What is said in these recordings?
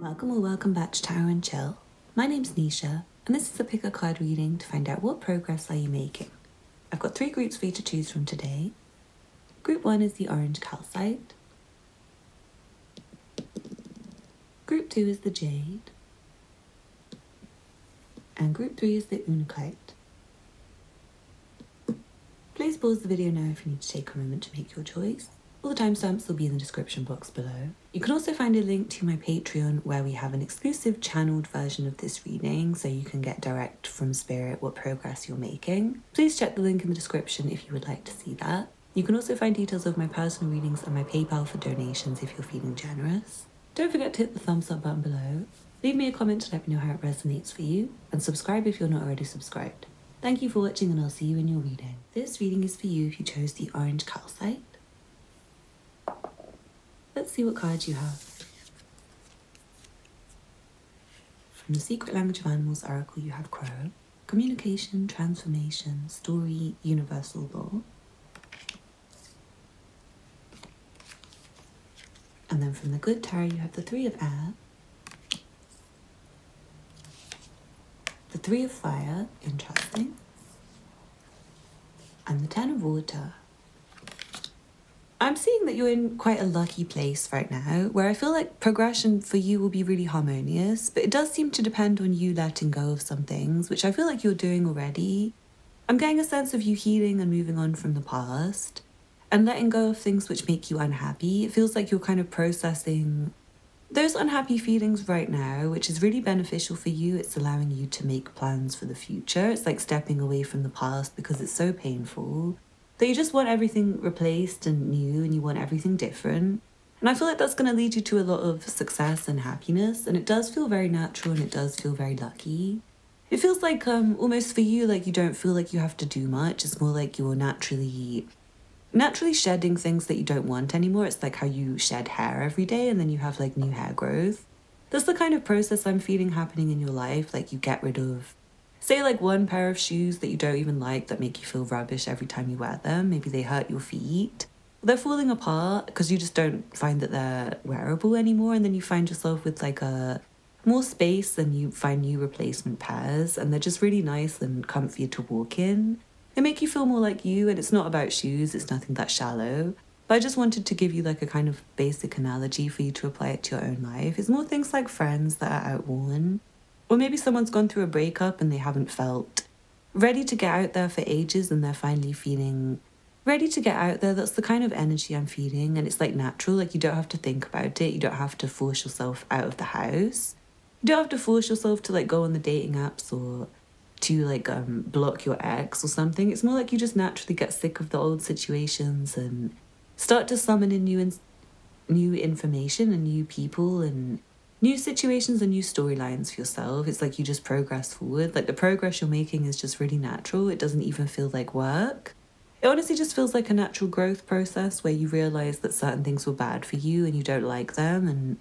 Welcome or welcome back to Tarot and Chill. My name's Nisha, and this is a pick a card reading to find out what progress are you making. I've got 3 groups for you to choose from today. Group 1 is the orange Calcite. Group 2 is the Jade. And group 3 is the Unakite. Please pause the video now if you need to take a moment to make your choice. All the timestamps will be in the description box below. You can also find a link to my Patreon where we have an exclusive channeled version of this reading so you can get direct from spirit what progress you're making. Please check the link in the description if you would like to see that. You can also find details of my personal readings and my PayPal for donations if you're feeling generous. Don't forget to hit the thumbs up button below. Leave me a comment to let me know how it resonates for you, and subscribe if you're not already subscribed. Thank you for watching, and I'll see you in your reading. This reading is for you if you chose the orange Calcite. Let's see what cards you have. From the Secret Language of Animals Oracle, you have Crow, Communication, Transformation, Story, Universal Law. And then from the Good Tarot, you have the 3 of Air, the 3 of Fire, interesting, and the 10 of Water. I'm seeing that you're in quite a lucky place right now, where I feel like progression for you will be really harmonious, but it does seem to depend on you letting go of some things, which I feel like you're doing already. I'm getting a sense of you healing and moving on from the past, and letting go of things which make you unhappy. It feels like you're kind of processing those unhappy feelings right now, which is really beneficial for you. It's allowing you to make plans for the future. It's like stepping away from the past because it's so painful that you just want everything replaced and new, and you want everything different. And I feel like that's going to lead you to a lot of success and happiness, and it does feel very natural and it does feel very lucky. It feels like almost for you, like you don't feel like you have to do much. It's more like you're naturally shedding things that you don't want anymore. It's like how you shed hair every day and then you have like new hair growth. That's the kind of process I'm feeling happening in your life. Like you get rid of, say, like one pair of shoes that you don't even like that make you feel rubbish every time you wear them. Maybe they hurt your feet. They're falling apart because you just don't find that they're wearable anymore, and then you find yourself with like a more space and you find new replacement pairs, and they're just really nice and comfy to walk in. They make you feel more like you, and it's not about shoes, it's nothing that shallow. But I just wanted to give you like a kind of basic analogy for you to apply it to your own life. It's more things like friends that are outworn, or maybe someone's gone through a breakup and they haven't felt ready to get out there for ages, and they're finally feeling ready to get out there. That's the kind of energy I'm feeling, and it's like natural. Like you don't have to think about it. You don't have to force yourself out of the house. You don't have to force yourself to like go on the dating apps or to like block your ex or something. It's more like you just naturally get sick of the old situations and start to summon in new information and new people and new situations and new storylines for yourself. It's like you just progress forward. Like the progress you're making is just really natural. It doesn't even feel like work. It honestly just feels like a natural growth process where you realize that certain things were bad for you and you don't like them, and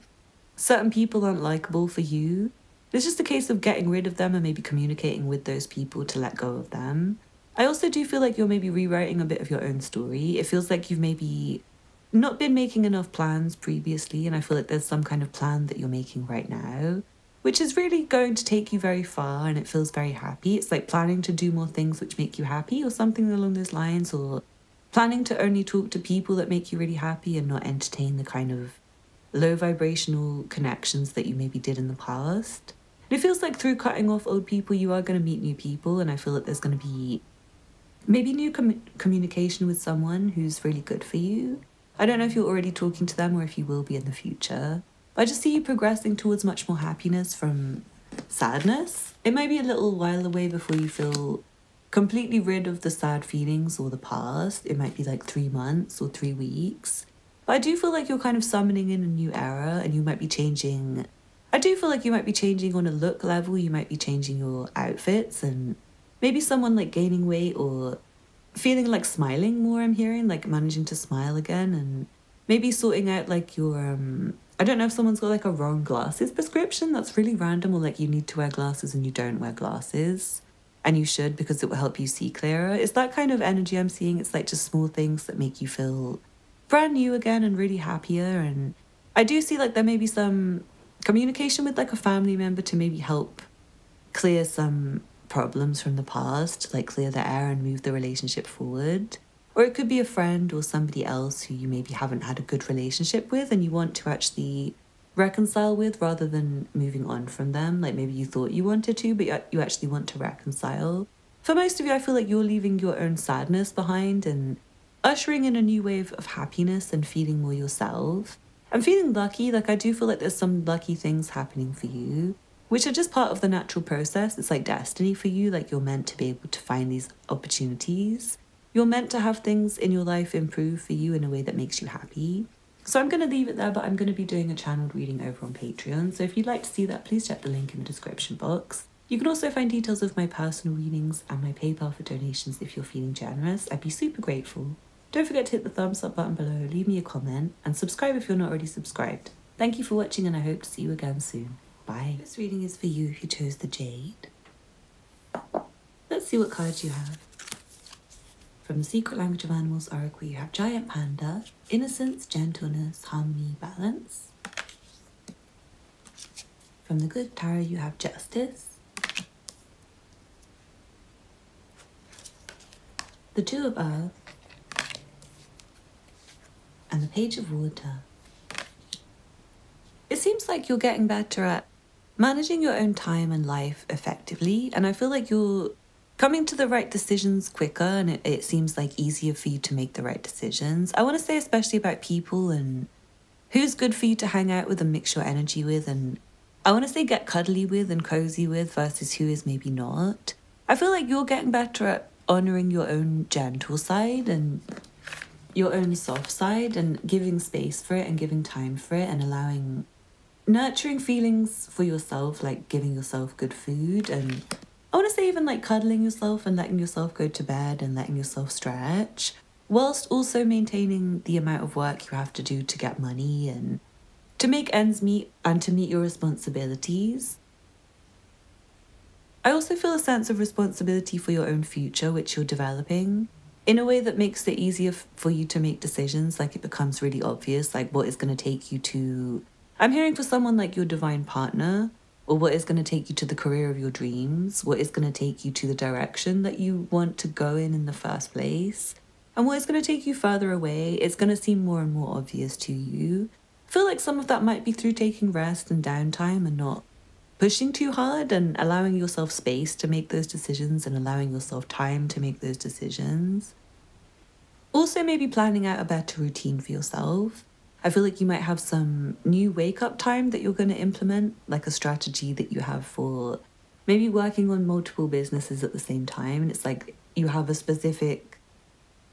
certain people aren't likable for you. It's just a case of getting rid of them and maybe communicating with those people to let go of them. I also do feel like you're maybe rewriting a bit of your own story. It feels like you've maybe not been making enough plans previously, and I feel like there's some kind of plan that you're making right now, which is really going to take you very far, and it feels very happy. It's like planning to do more things which make you happy or something along those lines, or planning to only talk to people that make you really happy and not entertain the kind of low vibrational connections that you maybe did in the past. And it feels like through cutting off old people, you are going to meet new people, and I feel like there's going to be maybe new communication with someone who's really good for you. I don't know if you're already talking to them or if you will be in the future, but I just see you progressing towards much more happiness from sadness. It might be a little while away before you feel completely rid of the sad feelings or the past. It might be like 3 months or 3 weeks. But I do feel like you're kind of summoning in a new era, and you might be changing. I do feel like you might be changing on a look level. You might be changing your outfits, and maybe someone like gaining weight or feeling like smiling more, I'm hearing, like managing to smile again, and maybe sorting out like your, I don't know if someone's got like a wrong glasses prescription. That's really random, or like you need to wear glasses and you don't wear glasses. and you should because it will help you see clearer. It's that kind of energy I'm seeing. It's like just small things that make you feel brand new again and really happier. And I do see like there may be some communication with like a family member to maybe help clear some problems from the past, like clear the air and move the relationship forward. Or it could be a friend or somebody else who you maybe haven't had a good relationship with and you want to actually reconcile with rather than moving on from them. Like maybe you thought you wanted to, but you actually want to reconcile. For most of you, I feel like you're leaving your own sadness behind and ushering in a new wave of happiness and feeling more yourself. I'm feeling lucky. Like I do feel like there's some lucky things happening for you, which are just part of the natural process. It's like destiny for you. Like you're meant to be able to find these opportunities. You're meant to have things in your life improve for you in a way that makes you happy. So I'm going to leave it there, but I'm going to be doing a channeled reading over on Patreon. So if you'd like to see that, please check the link in the description box. You can also find details of my personal readings and my PayPal for donations if you're feeling generous. I'd be super grateful. Don't forget to hit the thumbs up button below, leave me a comment, and subscribe if you're not already subscribed. Thank you for watching and I hope to see you again soon. Bye. This reading is for you who chose the Jade. Let's see what cards you have. From the Secret Language of Animals Oracle, you have Giant Panda, Innocence, Gentleness, Harmony, Balance. From the Good Tarot, you have Justice, the Two of Earth, and the Page of Water. It seems like you're getting better at managing your own time and life effectively, and I feel like you're coming to the right decisions quicker, and it seems like easier for you to make the right decisions. I want to say especially about people and who's good for you to hang out with and mix your energy with, and I want to say get cuddly with and cozy with versus who is maybe not. I feel like you're getting better at honouring your own gentle side and your own soft side and giving space for it and giving time for it and allowing nurturing feelings for yourself, like giving yourself good food and I want to say even like cuddling yourself and letting yourself go to bed and letting yourself stretch, whilst also maintaining the amount of work you have to do to get money and to make ends meet and to meet your responsibilities. I also feel a sense of responsibility for your own future, which you're developing in a way that makes it easier for you to make decisions. Like it becomes really obvious, like what is going to take you to, I'm hearing for someone like your divine partner, or what is going to take you to the career of your dreams, what is going to take you to the direction that you want to go in the first place, and what is going to take you further away. It's going to seem more and more obvious to you. I feel like some of that might be through taking rest and downtime and not pushing too hard and allowing yourself space to make those decisions and allowing yourself time to make those decisions. Also maybe planning out a better routine for yourself. I feel like you might have some new wake-up time that you're going to implement, like a strategy that you have for maybe working on multiple businesses at the same time. And it's like you have a specific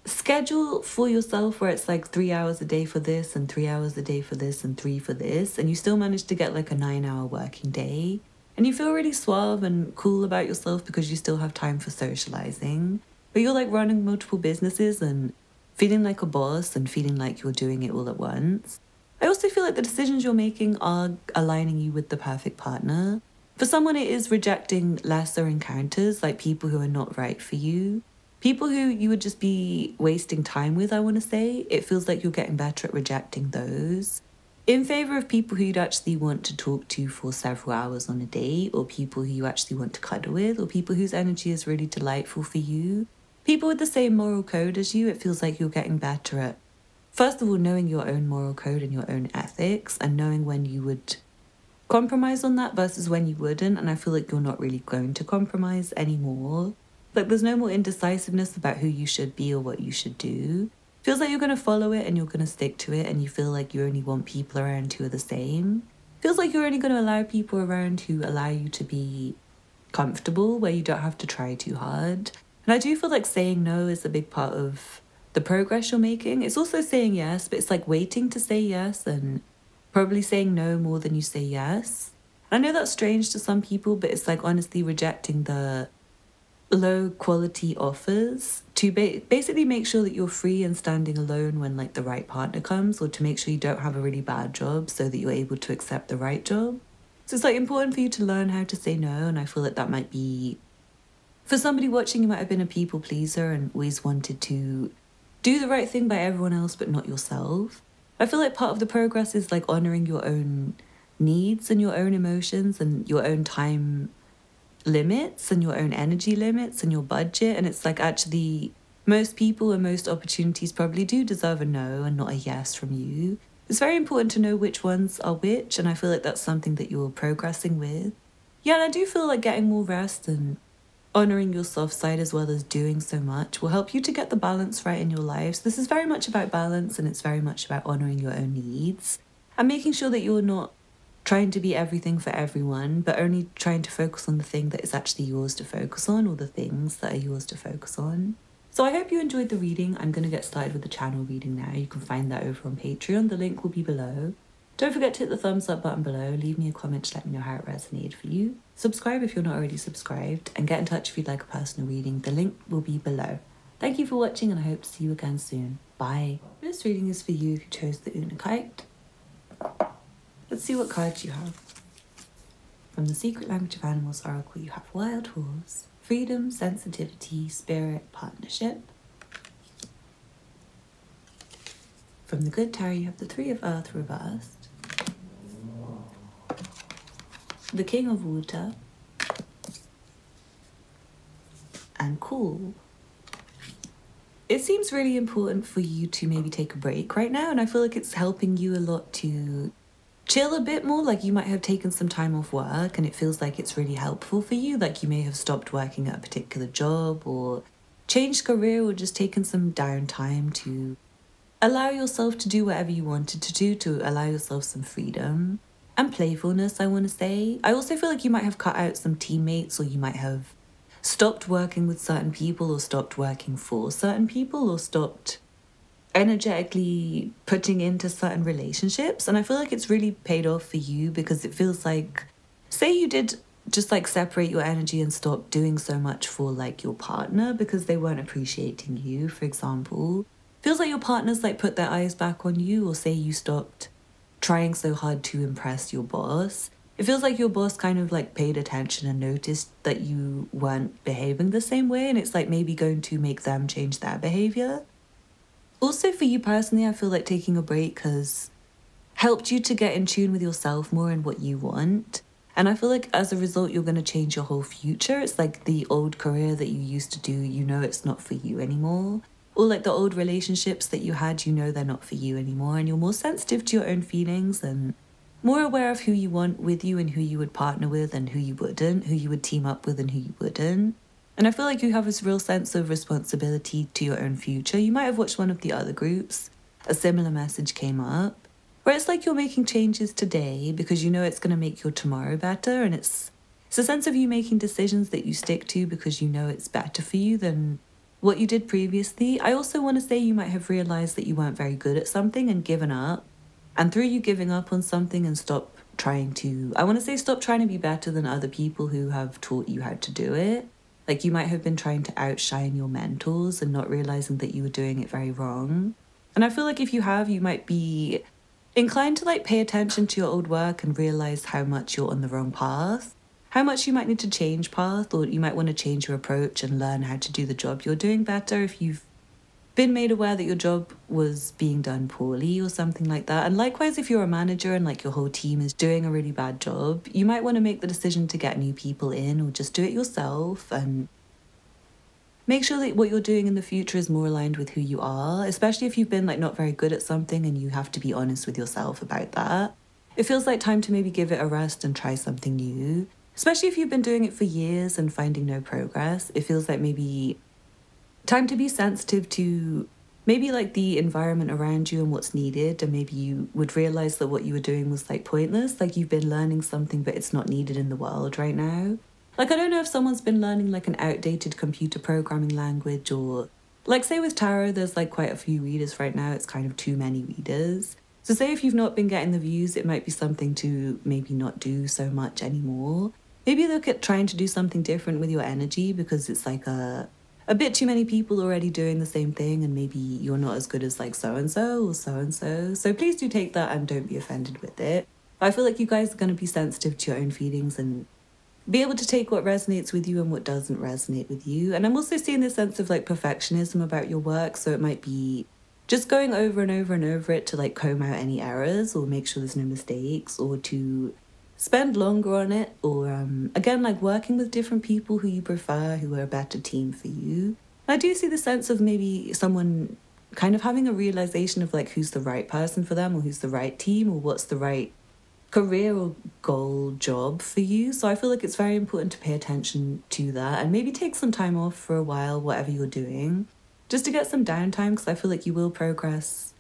schedule for yourself where it's like 3 hours a day for this and 3 hours a day for this and 3 for this. And you still manage to get like a 9-hour working day. And you feel really suave and cool about yourself because you still have time for socializing. But you're like running multiple businesses and feeling like a boss and feeling like you're doing it all at once. I also feel like the decisions you're making are aligning you with the perfect partner. For someone, it is rejecting lesser encounters, like people who are not right for you. People who you would just be wasting time with, I want to say. It feels like you're getting better at rejecting those in favor of people who you'd actually want to talk to for several hours on a date, or people who you actually want to cuddle with, or people whose energy is really delightful for you. People with the same moral code as you. It feels like you're getting better at, first of all, knowing your own moral code and your own ethics and knowing when you would compromise on that versus when you wouldn't. And I feel like you're not really going to compromise anymore. Like there's no more indecisiveness about who you should be or what you should do. Feels like you're going to follow it and you're going to stick to it, and you feel like you only want people around who are the same. Feels like you're only going to allow people around who allow you to be comfortable, where you don't have to try too hard. And I do feel like saying no is a big part of the progress you're making. It's also saying yes, but it's like waiting to say yes and probably saying no more than you say yes. I know that's strange to some people, but it's like honestly rejecting the low quality offers to basically make sure that you're free and standing alone when like the right partner comes, or to make sure you don't have a really bad job so that you're able to accept the right job. So it's like important for you to learn how to say no, and I feel like that might be For somebody watching, you might have been a people pleaser and always wanted to do the right thing by everyone else but not yourself. I feel like part of the progress is like honouring your own needs and your own emotions and your own time limits and your own energy limits and your budget. And it's like actually most people and most opportunities probably do deserve a no and not a yes from you. It's very important to know which ones are which, and I feel like that's something that you're progressing with. Yeah, and I do feel like getting more rest and honouring your soft side as well as doing so much will help you to get the balance right in your life. So this is very much about balance, and it's very much about honouring your own needs and making sure that you're not trying to be everything for everyone, but only trying to focus on the thing that is actually yours to focus on, or the things that are yours to focus on. So I hope you enjoyed the reading. I'm going to get started with the channel reading now. You can find that over on Patreon. The link will be below. Don't forget to hit the thumbs up button below. Leave me a comment to let me know how it resonated for you. Subscribe if you're not already subscribed, and get in touch if you'd like a personal reading. The link will be below. Thank you for watching, and I hope to see you again soon. Bye. This reading is for you if you chose the Unakite. Let's see what cards you have. From the Secret Language of Animals Oracle, you have Wild Horse, Freedom, Sensitivity, Spirit, Partnership. From the Good Tarot, you have the Three of Earth reversed, the King of Water, and Cool. It seems really important for you to maybe take a break right now, and I feel like it's helping you a lot to chill a bit more. Like you might have taken some time off work and it feels like it's really helpful for you. Like you may have stopped working at a particular job or changed career or just taken some downtime to allow yourself to do whatever you wanted to do, to allow yourself some freedom and playfulness, I want to say. I also feel like you might have cut out some teammates, or you might have stopped working with certain people, or stopped working for certain people, or stopped energetically putting into certain relationships. And I feel like it's really paid off for you, because it feels like, say you did just like separate your energy and stop doing so much for like your partner because they weren't appreciating you, for example. Feels like your partner's like put their eyes back on you, or say you stopped trying so hard to impress your boss. It feels like your boss kind of like paid attention and noticed that you weren't behaving the same way, and it's like maybe going to make them change their behavior. Also for you personally, I feel like taking a break has helped you to get in tune with yourself more and what you want. And I feel like as a result, you're going to change your whole future. It's like the old career that you used to do, you know it's not for you anymore. Or like the old relationships that you had, you know they're not for you anymore. And you're more sensitive to your own feelings and more aware of who you want with you and who you would partner with and who you wouldn't, who you would team up with and who you wouldn't. And I feel like you have this real sense of responsibility to your own future. You might have watched one of the other groups. A similar message came up where it's like you're making changes today because you know it's going to make your tomorrow better. And it's a sense of you making decisions that you stick to because you know it's better for you than what you did previously. I also want to say you might have realized that you weren't very good at something and given up. And through you giving up on something and stop trying to be better than other people who have taught you how to do it. Like you might have been trying to outshine your mentors and not realizing that you were doing it very wrong. And I feel like if you have, you might be inclined to like pay attention to your old work and realize how much you're on the wrong path, how much you might need to change path, or you might want to change your approach and learn how to do the job you're doing better if you've been made aware that your job was being done poorly or something like that. And likewise, if you're a manager and like your whole team is doing a really bad job, you might want to make the decision to get new people in or just do it yourself and make sure that what you're doing in the future is more aligned with who you are, especially if you've been like not very good at something and you have to be honest with yourself about that. It feels like time to maybe give it a rest and try something new, especially if you've been doing it for years and finding no progress. It feels like maybe time to be sensitive to maybe like the environment around you and what's needed, and maybe you would realize that what you were doing was like pointless, like you've been learning something but it's not needed in the world right now. Like I don't know if someone's been learning like an outdated computer programming language, or like say with tarot there's like quite a few readers right now, it's kind of too many readers. So say if you've not been getting the views, it might be something to maybe not do so much anymore. Maybe look at trying to do something different with your energy, because it's like a bit too many people already doing the same thing, and maybe you're not as good as like so-and-so or so-and-so. So please do take that and don't be offended with it. But I feel like you guys are going to be sensitive to your own feelings and be able to take what resonates with you and what doesn't resonate with you. And I'm also seeing this sense of like perfectionism about your work. So it might be just going over and over and over it to like comb out any errors or make sure there's no mistakes, or to spend longer on it, or again, like working with different people who you prefer, who are a better team for you. I do see the sense of maybe someone kind of having a realization of like who's the right person for them, or who's the right team, or what's the right career or goal job for you. So I feel like it's very important to pay attention to that and maybe take some time off for a while, whatever you're doing, just to get some downtime, because I feel like you will progress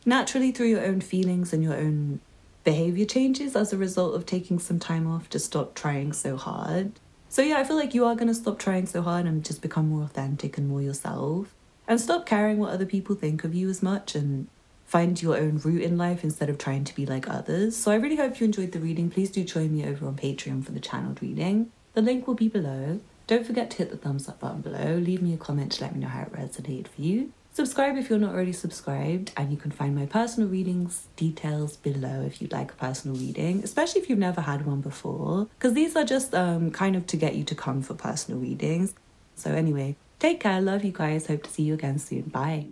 naturally through your own feelings and your own behavior changes as a result of taking some time off to stop trying so hard. So yeah, I feel like you are going to stop trying so hard and just become more authentic and more yourself, and stop caring what other people think of you as much, and find your own route in life instead of trying to be like others. So I really hope you enjoyed the reading. Please do join me over on Patreon for the channeled reading. The link will be below. Don't forget to hit the thumbs up button below. Leave me a comment to let me know how it resonated for you. Subscribe if you're not already subscribed, and you can find my personal readings details below if you'd like a personal reading, especially if you've never had one before, because these are just kind of to get you to come for personal readings. So anyway, take care, love you guys, hope to see you again soon, bye.